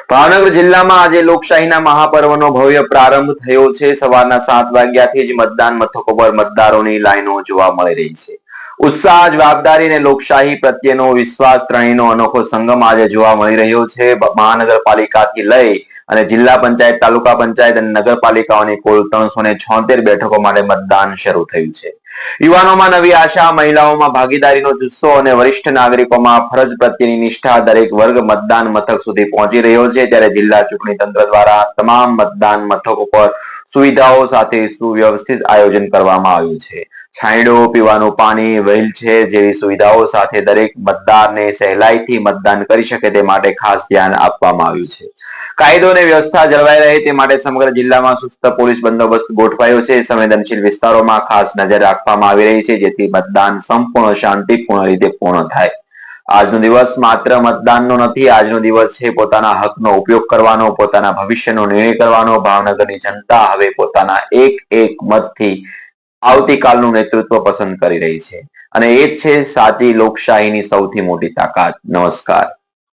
ભાવનગર જિલ્લામાં આજે લોકશાહીના મહાપર્વનો ભવ્ય પ્રારંભ થયો છે। સવારના 7 વાગ્યાથી જ મતદાન મથકો પર મતદારોની લાઈનો જોવા મળી રહી છે। ઉત્સાહ, જવાબદારી અને લોકશાહી પ્રત્યેનો વિશ્વાસ ત્રણેયનો અનોખો સંગમ આજે જોવા મળી રહ્યો છે। મહાનગરપાલિકાથી લઈ અને જિલ્લા પંચાયત, તાલુકા પંચાયત અને નગરપાલિકાઓની કુલ 376 બેઠકો માટે મતદાન શરૂ થયું છે। યુવાનોમાં નવી આશા, મહિલાઓમાં ભાગીદારીનો જુસ્સો અને વરિષ્ઠ નાગરિકોમાં ફરજ પ્રત્યેની નિષ્ઠા દરેક વર્ગ મતદાન મથક સુધી પહોંચી રહ્યો છે। ત્યારે જિલ્લા ચૂંટણી તંત્ર દ્વારા તમામ મતદાન મથકો પર સુવિધાઓ સાથે સુવ્યવસ્થિત આયોજન કરવામાં આવ્યું છે। છાંયડો, પીવાનું પાણી, વ્હીલચેર જેવી સુવિધાઓ સાથે દરેક મતદારને સહેલાઈથી મતદાન કરી શકે તે માટે ખાસ ધ્યાન આપવામાં આવ્યું છે। કાયદો અને વ્યવસ્થા જળવાઈ રહે તે માટે સમગ્ર જિલ્લામાં ચુસ્ત પોલીસ બંદોબસ્ત ગોઠવાયો છે। સંવેદનશીલ વિસ્તારોમાં ખાસ નજર રાખવામાં આવી રહી છે જેથી મતદાન સંપૂર્ણ શાંતિપૂર્ણ રીતે પૂર્ણ થાય। આજનો દિવસ માત્ર મતદાનનો નથી, આજનો દિવસ છે પોતાના હકનો ઉપયોગ કરવાનો, પોતાના ભવિષ્યનો નિર્ણય કરવાનો। ભાવનગરની જનતા હવે પોતાના એક એક મતથી આવતીકાલનું નેતૃત્વ પસંદ કરી રહી છે અને એ જ છે સાચી લોકશાહીની સૌથી મોટી તાકાત। નમસ્કાર।